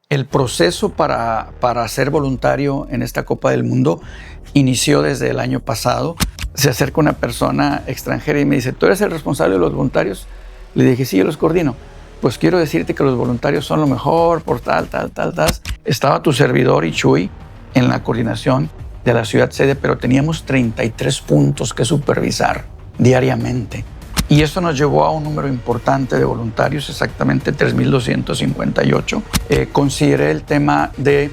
El proceso para ser voluntario en esta Copa del Mundo inició desde el año pasado. Se acerca una persona extranjera y me dice, ¿tú eres el responsable de los voluntarios? Le dije, sí, yo los coordino. Pues quiero decirte que los voluntarios son lo mejor por tal. Estaba tu servidor y Chuy en la coordinación de la ciudad sede, pero teníamos 33 puntos que supervisar diariamente. Y eso nos llevó a un número importante de voluntarios, exactamente 3,258. Consideré el tema de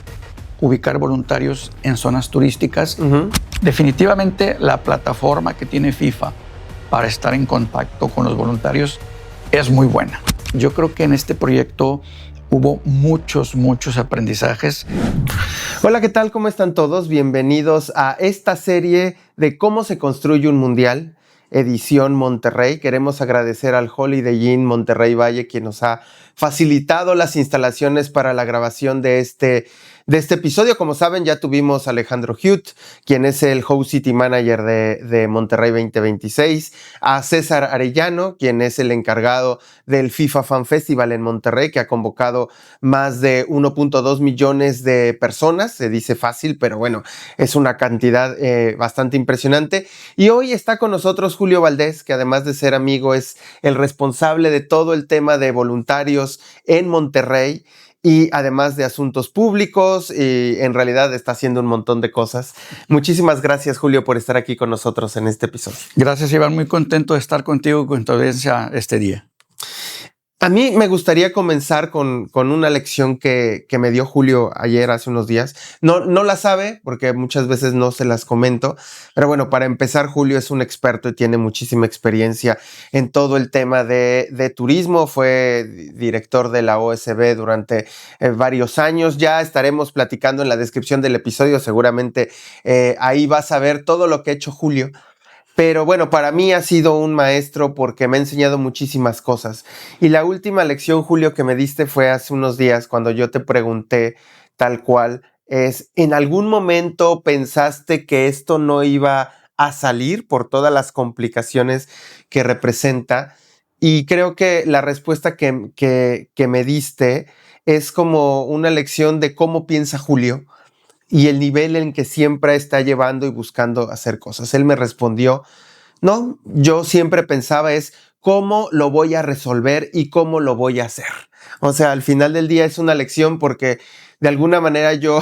ubicar voluntarios en zonas turísticas. Definitivamente la plataforma que tiene FIFA para estar en contacto con los voluntarios es muy buena. Yo creo que en este proyecto hubo muchos aprendizajes. Hola, ¿qué tal? ¿Cómo están todos? Bienvenidos a esta serie de cómo se construye un mundial, edición Monterrey. Queremos agradecer al Holiday Inn Monterrey Valle, quien nos ha facilitado las instalaciones para la grabación de este episodio. Como saben, ya tuvimos a Alejandro Huth, quien es el Host City Manager de Monterrey 2026, a César Arellano, quien es el encargado del FIFA Fan Festival en Monterrey, que ha convocado más de 1.2 millones de personas. Se dice fácil, pero bueno, es una cantidad bastante impresionante. Y hoy está con nosotros Julio Valdés, que además de ser amigo, es el responsable de todo el tema de voluntarios en Monterrey, y además de asuntos públicos, y en realidad está haciendo un montón de cosas. Muchísimas gracias, Julio, por estar aquí con nosotros en este episodio. Gracias, Iván. Muy contento de estar contigo y con tu audiencia este día. A mí me gustaría comenzar con una lección que me dio Julio ayer, hace unos días. No la sabe, porque muchas veces no se las comento, pero bueno, para empezar, Julio es un experto y tiene muchísima experiencia en todo el tema de turismo. Fue director de la OSB durante varios años. Ya estaremos platicando en la descripción del episodio, seguramente ahí vas a ver todo lo que ha hecho Julio. Pero bueno, para mí ha sido un maestro porque me ha enseñado muchísimas cosas. Y la última lección, Julio, que me diste fue hace unos días cuando yo te pregunté tal cual, ¿en algún momento pensaste que esto no iba a salir por todas las complicaciones que representa? Y creo que la respuesta que me diste es como una lección de cómo piensa Julio y el nivel en que siempre está llevando y buscando hacer cosas. Él me respondió, no, yo siempre pensaba cómo lo voy a resolver y cómo lo voy a hacer. O sea, al final del día es una lección porque de alguna manera yo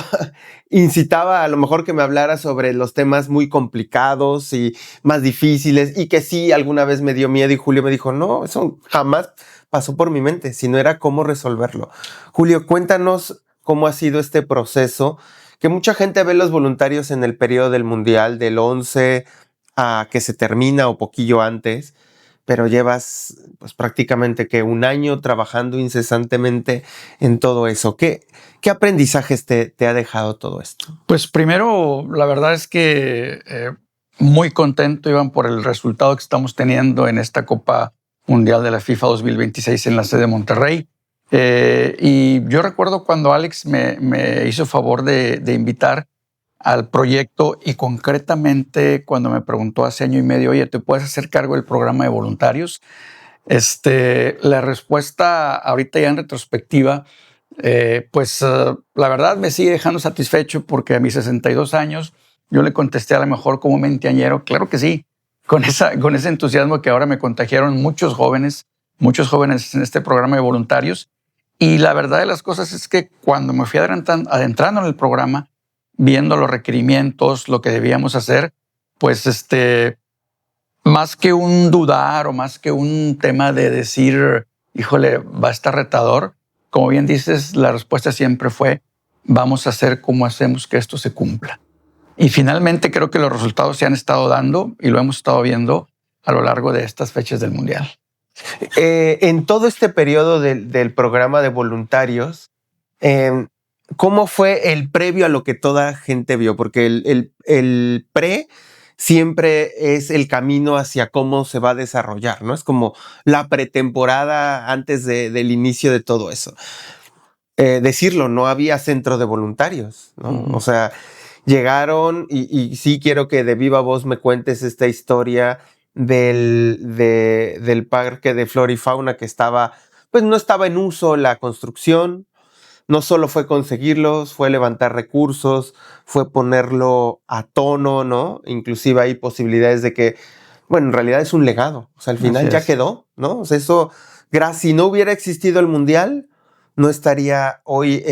incitaba a lo mejor que me hablara sobre los temas muy complicados y más difíciles, y que sí, alguna vez me dio miedo y Julio me dijo, no, eso jamás pasó por mi mente, sino era cómo resolverlo. Julio, cuéntanos cómo ha sido este proceso, que mucha gente ve los voluntarios en el periodo del Mundial, del 11 a que se termina o poquillo antes, pero llevas pues prácticamente que un año trabajando incesantemente en todo eso. ¿Qué aprendizajes te ha dejado todo esto? Pues primero, la verdad es que muy contento, Iván, por el resultado que estamos teniendo en esta Copa Mundial de la FIFA 2026 en la sede de Monterrey. Y yo recuerdo cuando Alex me hizo favor de invitar al proyecto, y concretamente cuando me preguntó hace año y medio, oye, ¿te puedes hacer cargo del programa de voluntarios? La respuesta ahorita ya en retrospectiva, la verdad me sigue dejando satisfecho, porque a mis 62 años yo le contesté a lo mejor como un veinteañero, claro que sí, con ese entusiasmo que ahora me contagiaron muchos jóvenes en este programa de voluntarios. Y la verdad de las cosas es que cuando me fui adentrando en el programa, viendo los requerimientos, lo que debíamos hacer, pues más que un dudar o más que un tema de decir, híjole, va a estar retador, como bien dices, la respuesta siempre fue, vamos a hacer cómo hacemos que esto se cumpla. Y finalmente creo que los resultados se han estado dando y lo hemos estado viendo a lo largo de estas fechas del Mundial. En todo este periodo del programa de voluntarios, ¿cómo fue el previo a lo que toda gente vio? Porque el pre siempre es el camino hacia cómo se va a desarrollar, ¿no? Es como la pretemporada antes del inicio de todo eso. Decirlo, no había centro de voluntarios, ¿no? Uh-huh. O sea, llegaron y sí quiero que de viva voz me cuentes esta historia del parque de flora y fauna que estaba, pues no estaba en uso la construcción, no solo fue conseguirlos, fue levantar recursos, fue ponerlo a tono, ¿no? Inclusive hay posibilidades de que, bueno, en realidad es un legado. O sea, al final ya quedó, ¿no? O sea, eso, si no hubiera existido el Mundial, no estaría hoy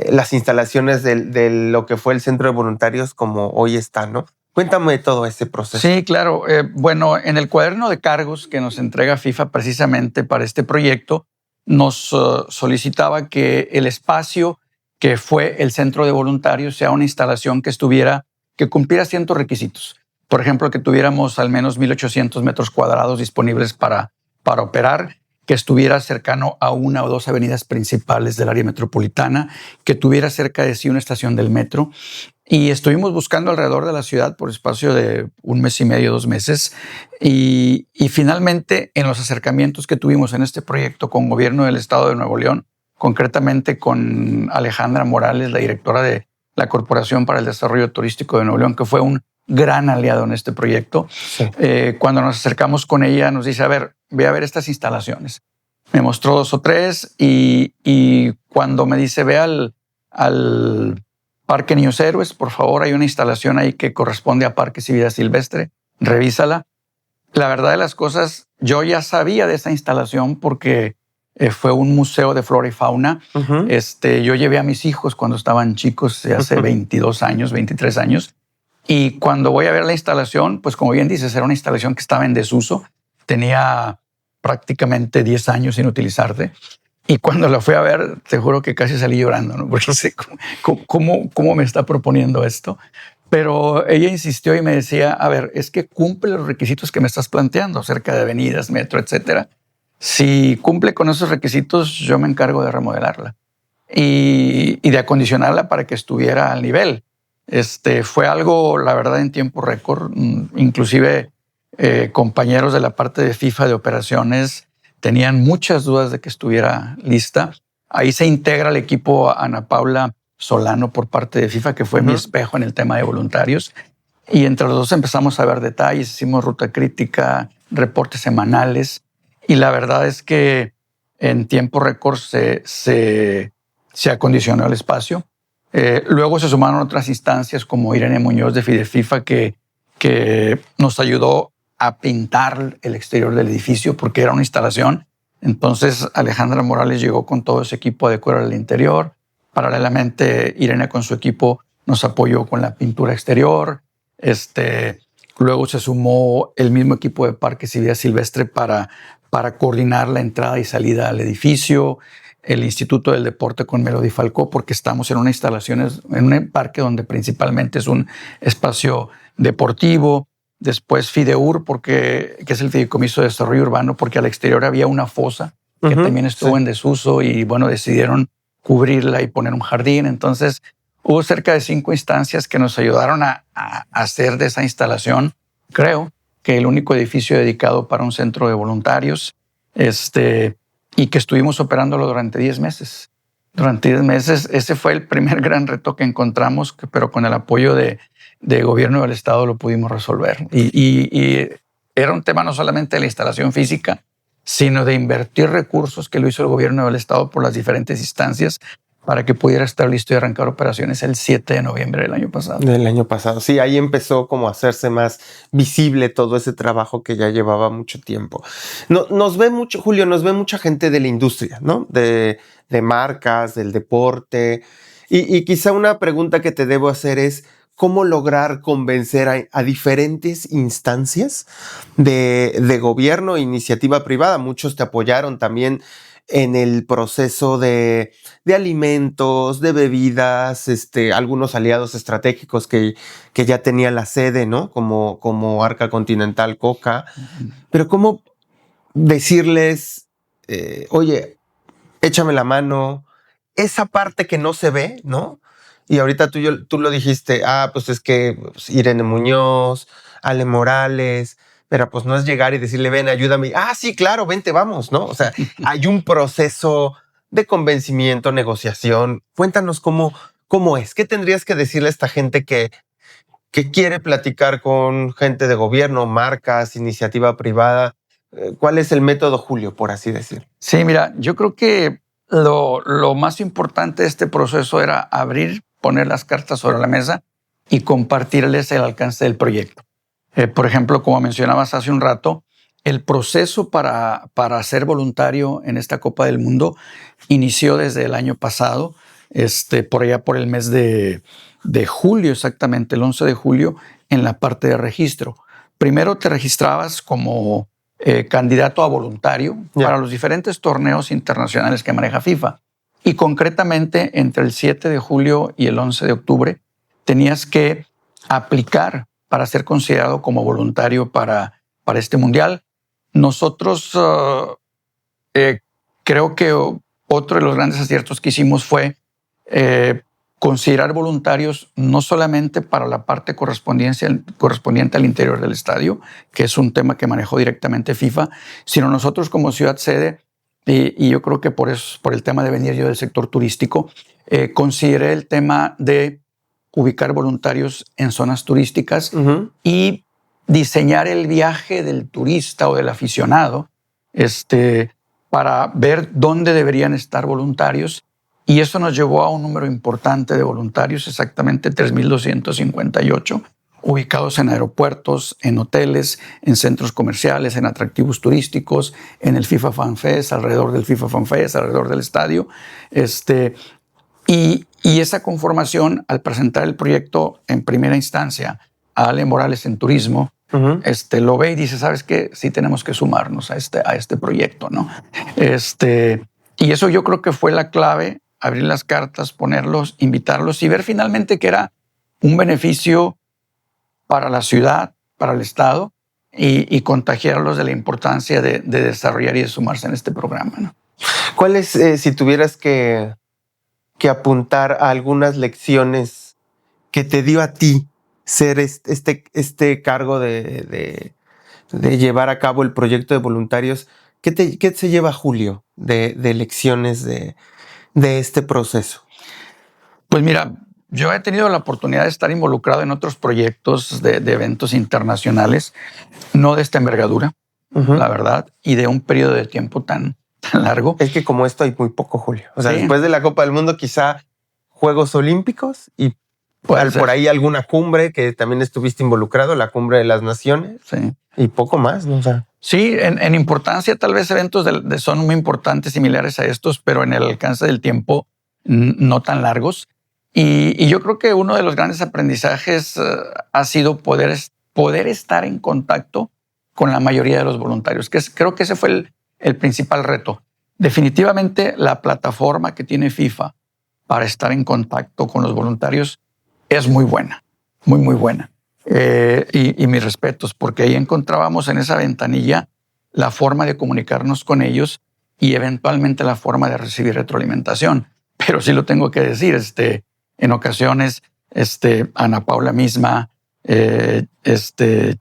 las instalaciones de lo que fue el Centro de Voluntarios como hoy está, ¿no? Cuéntame todo ese proceso. Sí, claro. Bueno, en el cuaderno de cargos que nos entrega FIFA precisamente para este proyecto, nos solicitaba que el espacio que fue el centro de voluntarios sea una instalación que cumpliera ciertos requisitos. Por ejemplo, que tuviéramos al menos 1,800 metros cuadrados disponibles para operar, que estuviera cercano a una o dos avenidas principales del área metropolitana, que tuviera cerca de sí una estación del metro. Y estuvimos buscando alrededor de la ciudad por espacio de 1 mes y medio, 2 meses. Y finalmente, en los acercamientos que tuvimos en este proyecto con gobierno del estado de Nuevo León, concretamente con Alejandra Morales, la directora de la Corporación para el Desarrollo Turístico de Nuevo León, que fue un gran aliado en este proyecto. Sí. Cuando nos acercamos con ella, nos dice, a ver, ve a ver estas instalaciones. Me mostró 2 o 3 y cuando me dice, ve al Parque Niños Héroes, por favor, hay una instalación ahí que corresponde a Parques y Vida Silvestre, revísala. La verdad de las cosas, yo ya sabía de esa instalación porque fue un museo de flora y fauna. Uh-huh. Yo llevé a mis hijos cuando estaban chicos, hace 22 años, 23 años, y cuando voy a ver la instalación, pues como bien dices, era una instalación que estaba en desuso, tenía prácticamente 10 años sin utilizarse. Y cuando la fui a ver, te juro que casi salí llorando, ¿no? Porque no sé cómo me está proponiendo esto. Pero ella insistió y me decía, a ver, es que cumple los requisitos que me estás planteando acerca de avenidas, metro, etcétera. Si cumple con esos requisitos, yo me encargo de remodelarla y de acondicionarla para que estuviera al nivel. Fue algo, la verdad, en tiempo récord. Inclusive compañeros de la parte de FIFA de operaciones tenían muchas dudas de que estuviera lista. Ahí se integra el equipo Ana Paula Solano por parte de FIFA, que fue uh-huh. mi espejo en el tema de voluntarios. Y entre los dos empezamos a ver detalles, hicimos ruta crítica, reportes semanales. Y la verdad es que en tiempo récord se acondicionó el espacio. Luego se sumaron otras instancias como Irene Muñoz de Fidefifa que nos ayudó a pintar el exterior del edificio porque era una instalación. Entonces Alejandra Morales llegó con todo ese equipo a decorar el interior. Paralelamente Irene con su equipo nos apoyó con la pintura exterior. Luego se sumó el mismo equipo de Parques y Vida Silvestre para coordinar la entrada y salida al edificio. El Instituto del Deporte con Melody Falcó, porque estamos en una instalación, en un parque donde principalmente es un espacio deportivo. Después Fideur, que es el Fideicomiso de Desarrollo Urbano, porque al exterior había una fosa que uh-huh, también estuvo en desuso y bueno, decidieron cubrirla y poner un jardín. Entonces hubo cerca de 5 instancias que nos ayudaron a hacer de esa instalación, creo, que el único edificio dedicado para un centro de voluntarios, y que estuvimos operándolo durante 10 meses. Durante 10 meses, ese fue el primer gran reto que encontramos, pero con el apoyo de gobierno del estado lo pudimos resolver. Y era un tema no solamente de la instalación física, sino de invertir recursos que lo hizo el gobierno del estado por las diferentes instancias para que pudiera estar listo y arrancar operaciones el 7 de noviembre del año pasado. Del año pasado, sí, ahí empezó como a hacerse más visible todo ese trabajo que ya llevaba mucho tiempo. Nos ve mucho, Julio, nos ve mucha gente de la industria, ¿no? De marcas, del deporte. Y quizá una pregunta que te debo hacer es, ¿cómo lograr convencer a diferentes instancias de gobierno e iniciativa privada? Muchos te apoyaron también en el proceso de alimentos, de bebidas, algunos aliados estratégicos que ya tenían la sede, ¿no? Como Arca Continental, Coca. Pero ¿cómo decirles, oye, échame la mano? Esa parte que no se ve, ¿no? Y ahorita tú lo dijiste, pues es que Irene Muñoz, Ale Morales, pero pues no es llegar y decirle, ven, ayúdame. Sí, claro, vente, vamos, ¿no? O sea, hay un proceso de convencimiento, negociación. Cuéntanos cómo es. ¿Qué tendrías que decirle a esta gente que quiere platicar con gente de gobierno, marcas, iniciativa privada? ¿Cuál es el método, Julio, por así decirlo? Sí, mira, yo creo que lo más importante de este proceso era abrir, poner las cartas sobre la mesa y compartirles el alcance del proyecto. Por ejemplo, como mencionabas hace un rato, el proceso para ser voluntario en esta Copa del Mundo inició desde el año pasado, por allá por el mes de julio, exactamente, el 11 de julio, en la parte de registro. Primero te registrabas como candidato a voluntario para los diferentes torneos internacionales que maneja FIFA. Y concretamente, entre el 7 de julio y el 11 de octubre, tenías que aplicar para ser considerado como voluntario para este mundial. Nosotros creo que otro de los grandes aciertos que hicimos fue considerar voluntarios no solamente para la parte correspondiente al interior del estadio, que es un tema que manejó directamente FIFA, sino nosotros como ciudad sede, y yo creo que por el tema de venir yo del sector turístico, consideré el tema de ubicar voluntarios en zonas turísticas y diseñar el viaje del turista o del aficionado para ver dónde deberían estar voluntarios. Y eso nos llevó a un número importante de voluntarios, exactamente 3,258, ubicados en aeropuertos, en hoteles, en centros comerciales, en atractivos turísticos, en el FIFA Fan Fest, alrededor del FIFA Fan Fest, alrededor del estadio. Y esa conformación, al presentar el proyecto en primera instancia a Ale Morales en turismo, lo ve y dice, ¿sabes qué? Sí tenemos que sumarnos a este proyecto, ¿no? Y eso yo creo que fue la clave, abrir las cartas, ponerlos, invitarlos y ver finalmente que era un beneficio para la ciudad, para el Estado y contagiarlos de la importancia de desarrollar y de sumarse en este programa, ¿no? ¿Cuáles, si tuvieras que apuntar a algunas lecciones que te dio a ti ser este cargo de llevar a cabo el proyecto de voluntarios? ¿Qué se lleva Julio de lecciones de este proceso? Pues mira, yo he tenido la oportunidad de estar involucrado en otros proyectos de eventos internacionales, no de esta envergadura, la verdad, y de un periodo de tiempo tan largo. Es que como esto hay muy poco, Julio. O sea, sí. Después de la Copa del Mundo, quizá Juegos Olímpicos y por ahí alguna cumbre que también estuviste involucrado, la Cumbre de las Naciones. Sí. Y poco más, ¿no? O sea, sí, en importancia tal vez eventos son muy importantes, similares a estos, pero en el alcance del tiempo no tan largos. Y yo creo que uno de los grandes aprendizajes ha sido poder estar en contacto con la mayoría de los voluntarios, creo que ese fue el principal reto. Definitivamente la plataforma que tiene FIFA para estar en contacto con los voluntarios es muy buena, muy, muy buena. Y mis respetos, porque ahí encontrábamos en esa ventanilla la forma de comunicarnos con ellos y eventualmente la forma de recibir retroalimentación. Pero sí lo tengo que decir, en ocasiones, Ana Paula misma,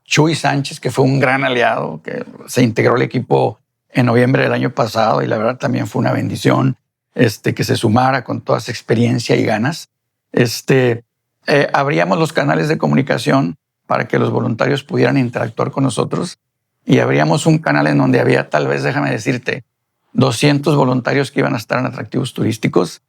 Chuy Sánchez, que fue un gran aliado, que se integró al equipo en noviembre del año pasado y la verdad también fue una bendición que se sumara con toda esa experiencia y ganas. Abríamos los canales de comunicación para que los voluntarios pudieran interactuar con nosotros y abríamos un canal en donde había, tal vez, déjame decirte, 200 voluntarios que iban a estar en atractivos turísticos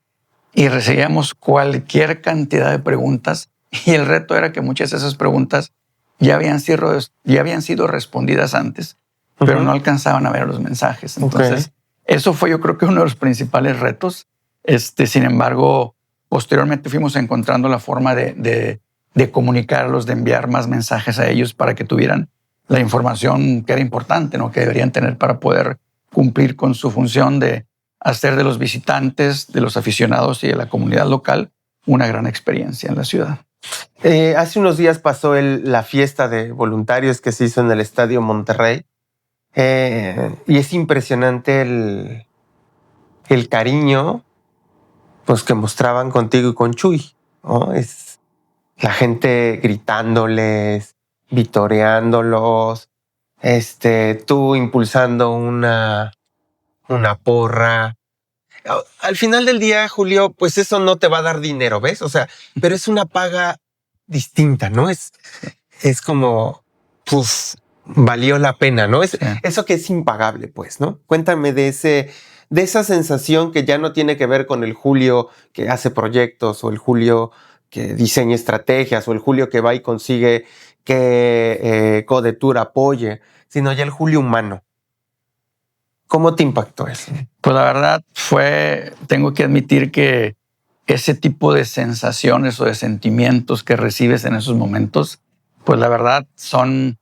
y recibíamos cualquier cantidad de preguntas y el reto era que muchas de esas preguntas ya habían sido respondidas antes, pero no alcanzaban a ver los mensajes. Entonces, eso fue, yo creo que uno de los principales retos. Sin embargo, posteriormente fuimos encontrando la forma de comunicarlos, de enviar más mensajes a ellos para que tuvieran la información que era importante, ¿no? Que deberían tener para poder cumplir con su función de hacer de los visitantes, de los aficionados y de la comunidad local una gran experiencia en la ciudad. Hace unos días pasó la fiesta de voluntarios que se hizo en el Estadio Monterrey. Y es impresionante el cariño pues, que mostraban contigo y con Chuy, ¿no? Es la gente gritándoles, vitoreándolos, tú impulsando una porra. Al final del día, Julio, pues eso no te va a dar dinero, ¿ves? O sea, pero es una paga distinta, ¿no? Es como, pues, valió la pena, ¿no? Eso que es impagable, pues, ¿no? Cuéntame de de esa sensación que ya no tiene que ver con el Julio que hace proyectos o el Julio que diseña estrategias o el Julio que va y consigue que Codetur apoye, sino ya el Julio humano. ¿Cómo te impactó eso? Pues la verdad tengo que admitir que ese tipo de sensaciones o de sentimientos que recibes en esos momentos, pues la verdad son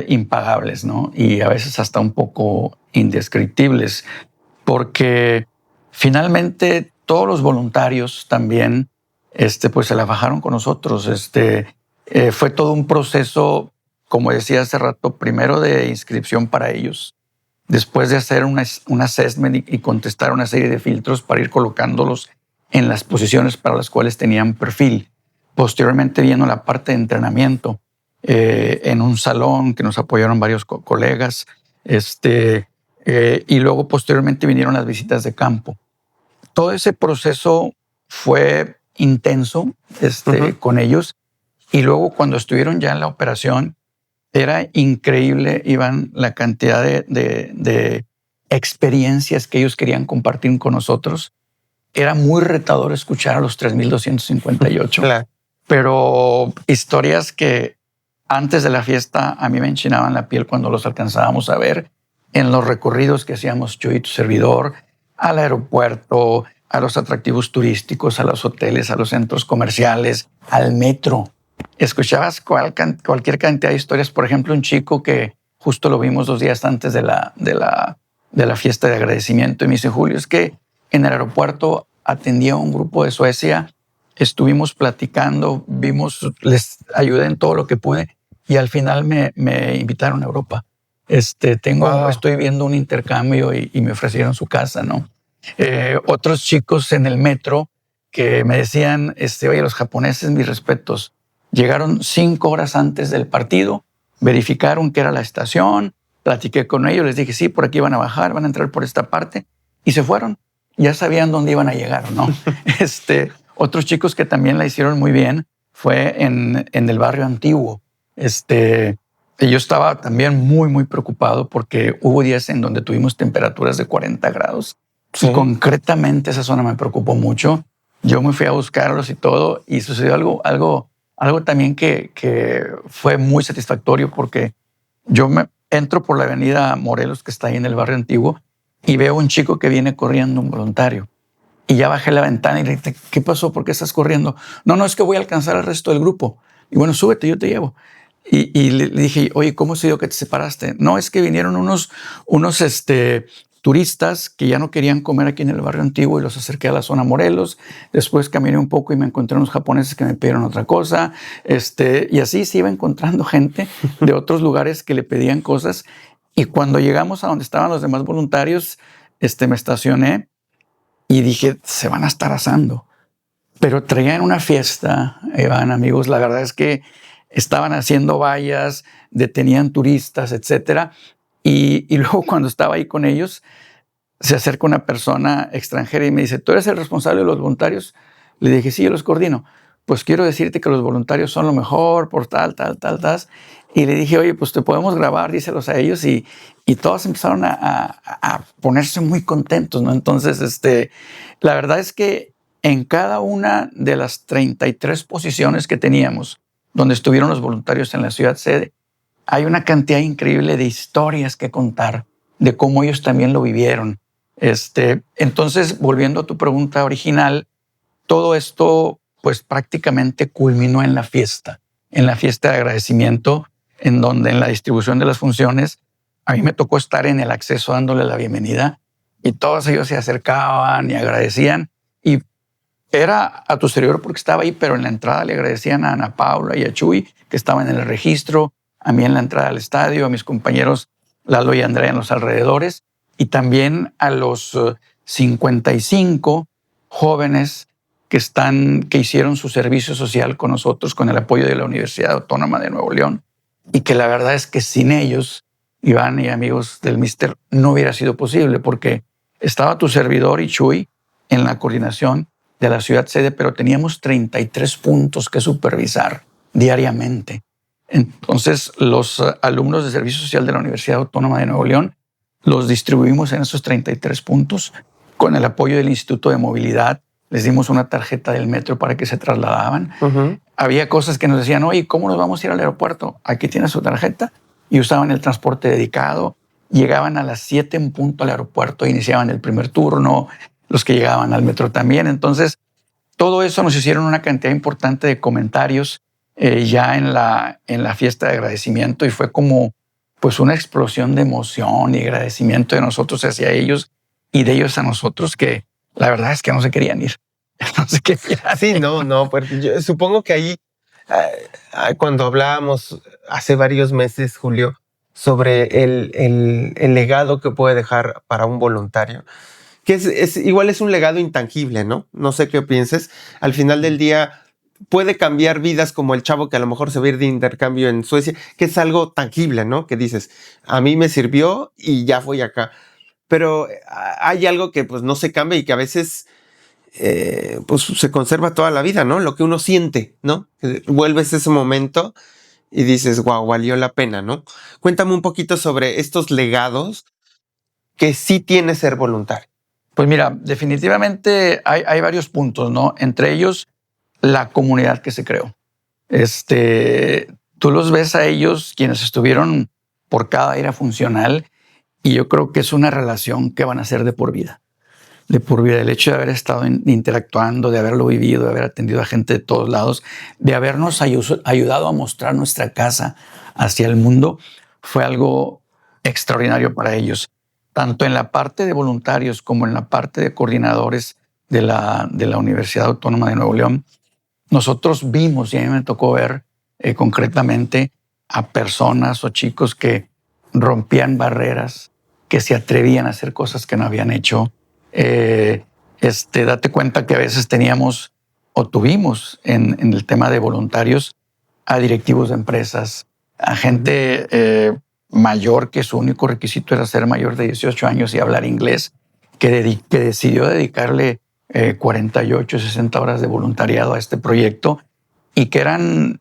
impagables, ¿no? Y a veces hasta un poco indescriptibles, porque finalmente todos los voluntarios también, pues se la bajaron con nosotros. Fue todo un proceso, como decía hace rato, primero de inscripción para ellos, después de hacer un assessment y contestar una serie de filtros para ir colocándolos en las posiciones para las cuales tenían perfil. Posteriormente vino la parte de entrenamiento en un salón que nos apoyaron varios colegas. Y luego posteriormente vinieron las visitas de campo. Todo ese proceso fue intenso con ellos. Y luego cuando estuvieron ya en la operación, era increíble, Iván, la cantidad de experiencias que ellos querían compartir con nosotros. Era muy retador escuchar a los 3,258, Claro. Pero historias que antes de la fiesta a mí me enchinaban la piel cuando los alcanzábamos a ver en los recorridos que hacíamos yo y tu servidor al aeropuerto, a los atractivos turísticos, a los hoteles, a los centros comerciales, al metro. Escuchabas cualquier cantidad de historias. Por ejemplo, un chico que justo lo vimos 2 días antes de la fiesta de agradecimiento y me dice, Julio, es que en el aeropuerto atendía a un grupo de Suecia, estuvimos platicando, les ayudé en todo lo que pude y al final me invitaron a Europa. Estoy viendo un intercambio y me ofrecieron su casa, ¿no? Otros chicos en el metro que me decían, oye, los japoneses, mis respetos, llegaron 5 horas antes del partido, verificaron que era la estación, platiqué con ellos, les dije, sí, por aquí van a bajar, van a entrar por esta parte y se fueron. Ya sabían dónde iban a llegar, ¿no? Otros chicos que también la hicieron muy bien fue en el barrio antiguo. Yo estaba también muy, muy preocupado porque hubo días en donde tuvimos temperaturas de 40 grados. Sí. Y concretamente esa zona me preocupó mucho. Yo me fui a buscarlos y todo y sucedió algo también que fue muy satisfactorio porque yo entro por la avenida Morelos que está ahí en el barrio antiguo y veo un chico que viene corriendo, un voluntario. Y ya bajé la ventana y le dije, ¿qué pasó? ¿Por qué estás corriendo? No, es que voy a alcanzar al resto del grupo. Y bueno, súbete, yo te llevo. Y le dije, oye, ¿cómo se dio que te separaste? No, es que vinieron unos turistas que ya no querían comer aquí en el barrio antiguo y los acerqué a la zona Morelos. Después caminé un poco y me encontré unos japoneses que me pidieron otra cosa. Y así se iba encontrando gente de otros lugares que le pedían cosas. Y cuando llegamos a donde estaban los demás voluntarios, me estacioné y dije, se van a estar asando. Pero traían una fiesta, Iván, amigos. La verdad es que estaban haciendo vallas, detenían turistas, etc. Y luego cuando estaba ahí con ellos, se acerca una persona extranjera y me dice, ¿tú eres el responsable de los voluntarios? Le dije, sí, yo los coordino. Pues quiero decirte que los voluntarios son lo mejor por tal. Y le dije, oye, pues te podemos grabar, díselos a ellos. Y todos empezaron a ponerse muy contentos, ¿no? Entonces, la verdad es que en cada una de las 33 posiciones que teníamos, donde estuvieron los voluntarios en la ciudad sede, hay una cantidad increíble de historias que contar, de cómo ellos también lo vivieron. Entonces, volviendo a tu pregunta original, todo esto pues prácticamente culminó en la fiesta de agradecimiento, en donde en la distribución de las funciones, a mí me tocó estar en el acceso dándole la bienvenida y todos ellos se acercaban y agradecían. Y era a tu servidor porque estaba ahí, pero en la entrada le agradecían a Ana Paula y a Chuy, que estaban en el registro, a mí en la entrada al estadio, a mis compañeros Lalo y Andrea en los alrededores, y también a los 55 jóvenes que hicieron su servicio social con nosotros, con el apoyo de la Universidad Autónoma de Nuevo León, y que la verdad es que sin ellos, Iván y amigos del Mister, no hubiera sido posible, porque estaba tu servidor y Chuy en la coordinación de la ciudad sede, pero teníamos 33 puntos que supervisar diariamente. Entonces, los alumnos de Servicio Social de la Universidad Autónoma de Nuevo León los distribuimos en esos 33 puntos. Con el apoyo del Instituto de Movilidad, les dimos una tarjeta del metro para que se trasladaban. Había cosas que nos decían, oye, ¿cómo nos vamos a ir al aeropuerto? Aquí tienes su tarjeta. Y usaban el transporte dedicado. Llegaban a las 7 en punto al aeropuerto, iniciaban el primer turno, los que llegaban al metro también. Entonces, todo eso nos hicieron una cantidad importante de comentarios ya en la fiesta de agradecimiento, y fue como pues una explosión de emoción y agradecimiento de nosotros hacia ellos y de ellos a nosotros, que la verdad es que no se querían ir. No se querían ir. Sí, no, porque yo supongo que ahí, cuando hablábamos hace varios meses, Julio, sobre el legado que puede dejar para un voluntario, que igual es un legado intangible, ¿no? No sé qué pienses. Al final del día puede cambiar vidas, como el chavo que a lo mejor se va a ir de intercambio en Suecia, que es algo tangible, ¿no? Que dices, a mí me sirvió y ya fui acá. Pero hay algo que pues no se cambia y que a veces pues se conserva toda la vida, ¿no? Lo que uno siente, ¿no? Vuelves a ese momento y dices, wow, valió la pena, ¿no? Cuéntame un poquito sobre estos legados que sí tiene ser voluntario. Pues mira, definitivamente hay varios puntos, ¿no? Entre ellos, la comunidad que se creó. Tú los ves a ellos, quienes estuvieron por cada área funcional, y yo creo que es una relación que van a ser de por vida. De por vida. El hecho de haber estado interactuando, de haberlo vivido, de haber atendido a gente de todos lados, de habernos ayudado a mostrar nuestra casa hacia el mundo, fue algo extraordinario para ellos. Tanto en la parte de voluntarios como en la parte de coordinadores de la Universidad Autónoma de Nuevo León, nosotros vimos, y a mí me tocó ver concretamente a personas o chicos que rompían barreras, que se atrevían a hacer cosas que no habían hecho. Date cuenta que a veces teníamos o tuvimos en el tema de voluntarios a directivos de empresas, a gente mayor que su único requisito era ser mayor de 18 años y hablar inglés, que decidió dedicarle 48, 60 horas de voluntariado a este proyecto, y que eran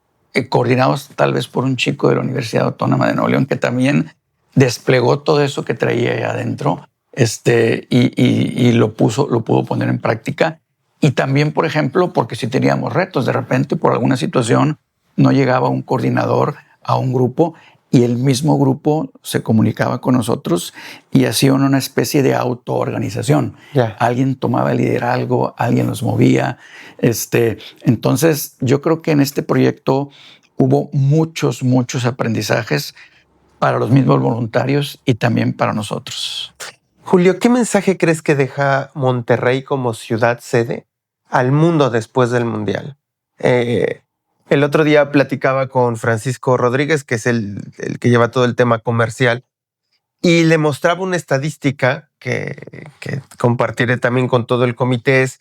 coordinados tal vez por un chico de la Universidad Autónoma de Nuevo León que también desplegó todo eso que traía ahí adentro y lo pudo poner en práctica. Y también, por ejemplo, porque si teníamos retos, de repente por alguna situación no llegaba un coordinador a un grupo y el mismo grupo se comunicaba con nosotros y hacía una especie de autoorganización. Yeah. Alguien tomaba el liderazgo, alguien los movía. Entonces, yo creo que en este proyecto hubo muchos aprendizajes para los mismos voluntarios y también para nosotros. Julio, ¿qué mensaje crees que deja Monterrey como ciudad sede al mundo después del Mundial? El otro día platicaba con Francisco Rodríguez, que es el que lleva todo el tema comercial, y le mostraba una estadística que compartiré también con todo el comité. Es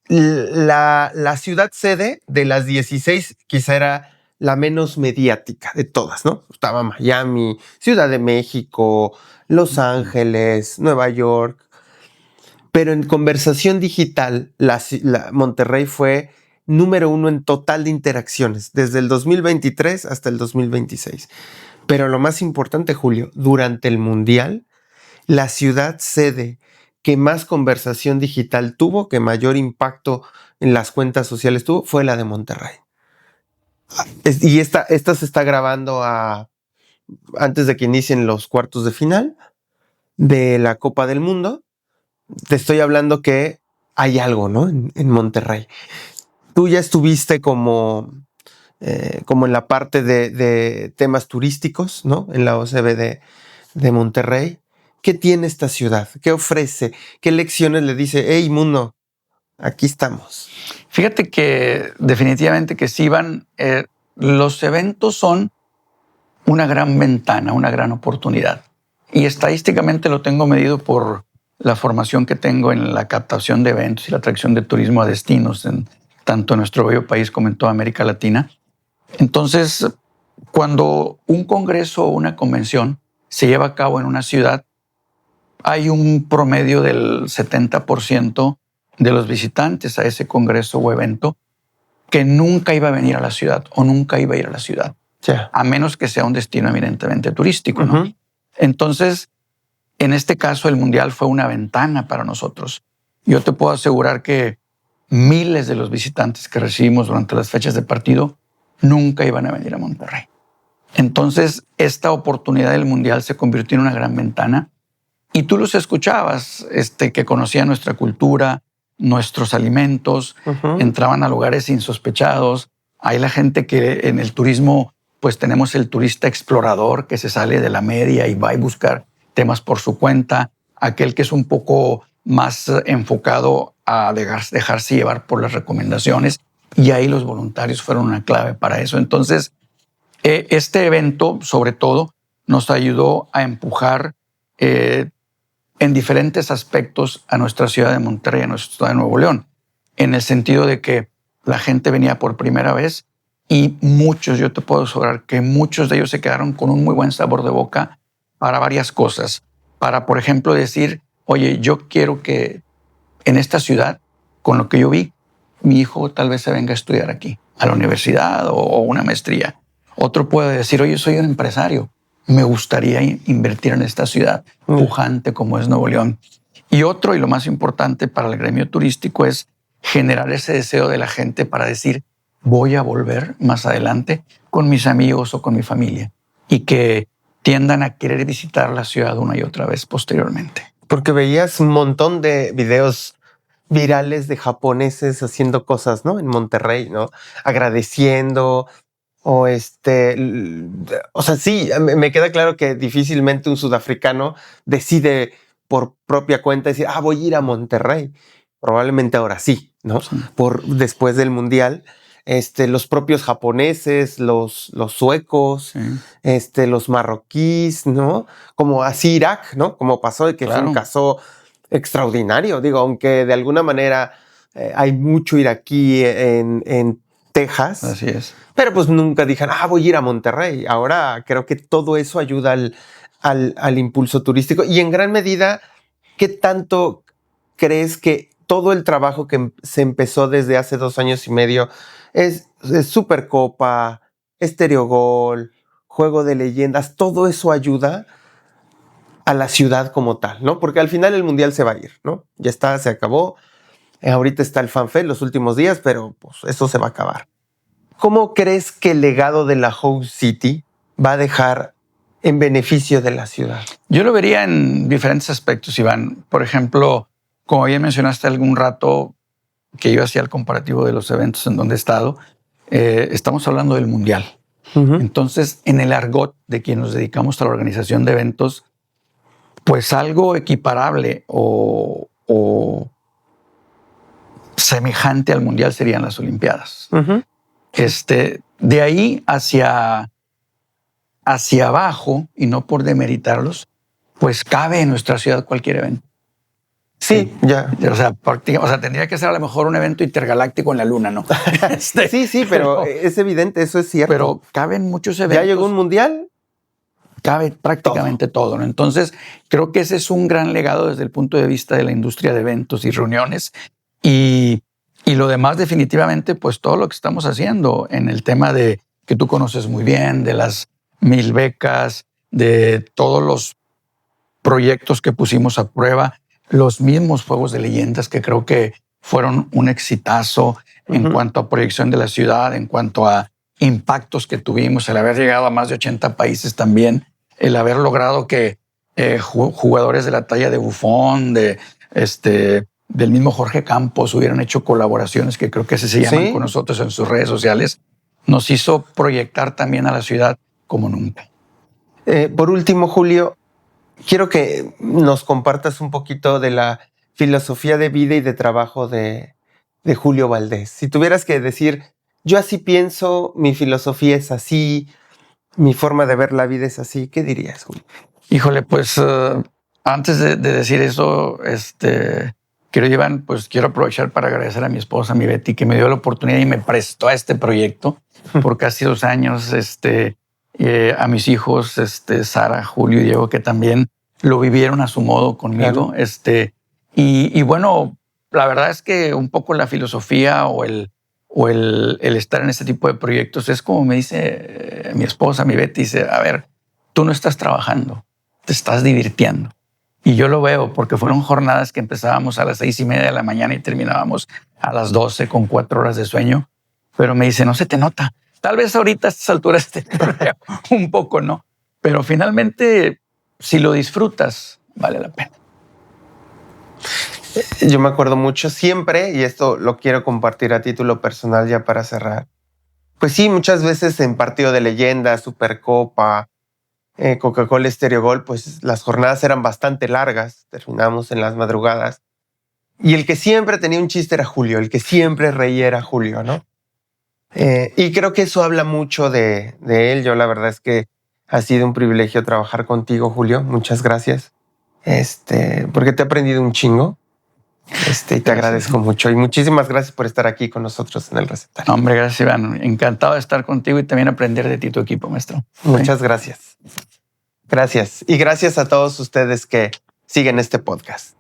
la ciudad sede de las 16, quizá era la menos mediática de todas, ¿no? Estaba Miami, Ciudad de México, Los Ángeles, Nueva York. Pero en conversación digital, Monterrey fue número 1 en total de interacciones, desde el 2023 hasta el 2026. Pero lo más importante, Julio, durante el Mundial, la ciudad sede que más conversación digital tuvo, que mayor impacto en las cuentas sociales tuvo, fue la de Monterrey. Y esta se está grabando antes de que inicien los cuartos de final de la Copa del Mundo. Te estoy hablando que hay algo, ¿no? En Monterrey. Tú ya estuviste como en la parte de temas turísticos, ¿no? En la OCB de Monterrey. ¿Qué tiene esta ciudad? ¿Qué ofrece? ¿Qué lecciones le dice? Hey, mundo, aquí estamos. Fíjate que definitivamente que sí, Iván, los eventos son una gran ventana, una gran oportunidad. Y estadísticamente lo tengo medido por la formación que tengo en la captación de eventos y la atracción de turismo a destinos, tanto en nuestro bello país como en toda América Latina. Entonces, cuando un congreso o una convención se lleva a cabo en una ciudad, hay un promedio del 70% de los visitantes a ese congreso o evento que nunca iba a venir a la ciudad o nunca iba a ir a la ciudad, Yeah. a menos que sea un destino eminentemente turístico, ¿no? Uh-huh. Entonces, en este caso el Mundial fue una ventana para nosotros. Yo te puedo asegurar que miles de los visitantes que recibimos durante las fechas de partido nunca iban a venir a Monterrey. Entonces, esta oportunidad del Mundial se convirtió en una gran ventana y tú los escuchabas, que conocían nuestra cultura, nuestros alimentos, entraban a lugares insospechados. Hay la gente que en el turismo, pues tenemos el turista explorador que se sale de la media y va a buscar temas por su cuenta, aquel que es un poco más enfocado a dejarse llevar por las recomendaciones, y ahí los voluntarios fueron una clave para eso. Entonces, este evento, sobre todo, nos ayudó a empujar en diferentes aspectos a nuestra ciudad de Monterrey, a nuestra ciudad de Nuevo León, en el sentido de que la gente venía por primera vez y yo te puedo asegurar que muchos de ellos se quedaron con un muy buen sabor de boca para varias cosas. Para, por ejemplo, decir, oye, yo quiero que en esta ciudad, con lo que yo vi, mi hijo tal vez se venga a estudiar aquí, a la universidad o una maestría. Otro puede decir, oye, soy un empresario, me gustaría invertir en esta ciudad pujante como es Nuevo León. Y otro, y lo más importante para el gremio turístico, es generar ese deseo de la gente para decir, voy a volver más adelante con mis amigos o con mi familia, y que tiendan a querer visitar la ciudad una y otra vez posteriormente. Porque veías un montón de videos virales de japoneses haciendo cosas, ¿no? En Monterrey, ¿no? Agradeciendo. O sea, sí, me queda claro que difícilmente un sudafricano decide por propia cuenta decir, voy a ir a Monterrey. Probablemente ahora sí, ¿no? Sí. Después del Mundial, los propios japoneses, los suecos, sí, los marroquíes, ¿no? Como así Irak, ¿no? Como pasó de que fue un caso extraordinario. Digo, aunque de alguna manera hay mucho iraquí en Texas. Así es. Pero pues nunca dijeron, voy a ir a Monterrey. Ahora creo que todo eso ayuda al impulso turístico. Y en gran medida, ¿qué tanto crees que todo el trabajo que se empezó desde hace 2 años y medio es Supercopa, Estereogol, Juego de Leyendas, todo eso ayuda a la ciudad como tal, ¿no? Porque al final el Mundial se va a ir, ¿no? Ya está, se acabó. Ahorita está el FanFest los últimos días, pero pues eso se va a acabar. ¿Cómo crees que el legado de la Host City va a dejar en beneficio de la ciudad? Yo lo vería en diferentes aspectos, Iván. Por ejemplo, como bien mencionaste algún rato que yo hacía el comparativo de los eventos en donde he estado, estamos hablando del Mundial. Entonces, en el argot de quienes nos dedicamos a la organización de eventos, pues algo equiparable o semejante al Mundial serían las Olimpiadas. De ahí hacia abajo, y no por demeritarlos, pues cabe en nuestra ciudad cualquier evento. Sí, ya. O sea, tendría que ser a lo mejor un evento intergaláctico en la Luna, ¿no? Sí, pero es evidente, eso es cierto. Pero caben muchos eventos. ¿Ya llegó un Mundial? Cabe prácticamente todo, ¿no? Entonces, creo que ese es un gran legado desde el punto de vista de la industria de eventos y reuniones. Y lo demás, definitivamente, pues todo lo que estamos haciendo en el tema de que tú conoces muy bien, de las 1000 becas, de todos los proyectos que pusimos a prueba, los mismos Juegos de Leyendas que creo que fueron un exitazo en cuanto a proyección de la ciudad, en cuanto a impactos que tuvimos, el haber llegado a más de 80 países también, el haber logrado que jugadores de la talla de Buffon, del mismo Jorge Campos hubieran hecho colaboraciones que creo que así se llaman con nosotros en sus redes sociales, nos hizo proyectar también a la ciudad como nunca. Por último, Julio, quiero que nos compartas un poquito de la filosofía de vida y de trabajo de Julio Valdés. Si tuvieras que decir, yo así pienso, mi filosofía es así, mi forma de ver la vida es así, ¿qué dirías, Julio? Híjole, pues antes de decir eso, quiero aprovechar para agradecer a mi esposa, mi Betty, que me dio la oportunidad y me prestó a este proyecto por casi 2 años, a mis hijos, Sara, Julio y Diego, que también lo vivieron a su modo conmigo. Claro. Y bueno, la verdad es que un poco la filosofía o el estar en este tipo de proyectos es como me dice mi esposa, mi Betty, dice, a ver, tú no estás trabajando, te estás divirtiendo. Y yo lo veo porque fueron jornadas que empezábamos a las 6:30 de la mañana y terminábamos a las 12 con 4 horas de sueño. Pero me dice, no se te nota. Tal vez ahorita a estas alturas te un poco, ¿no? Pero finalmente, si lo disfrutas, vale la pena. Yo me acuerdo mucho siempre, y esto lo quiero compartir a título personal ya para cerrar. Pues sí, muchas veces en partido de leyenda, Supercopa, Coca-Cola Stereo Gol, pues las jornadas eran bastante largas, terminamos en las madrugadas. Y el que siempre tenía un chiste era Julio, el que siempre reía era Julio, ¿no? Y creo que eso habla mucho de él. Yo la verdad es que ha sido un privilegio trabajar contigo, Julio. Muchas gracias. Porque te he aprendido un chingo. Y te agradezco mucho. Y muchísimas gracias por estar aquí con nosotros en el recetario. Hombre, gracias, Iván. Encantado de estar contigo y también aprender de ti, tu equipo, maestro. Muchas gracias. Gracias. Y gracias a todos ustedes que siguen este podcast.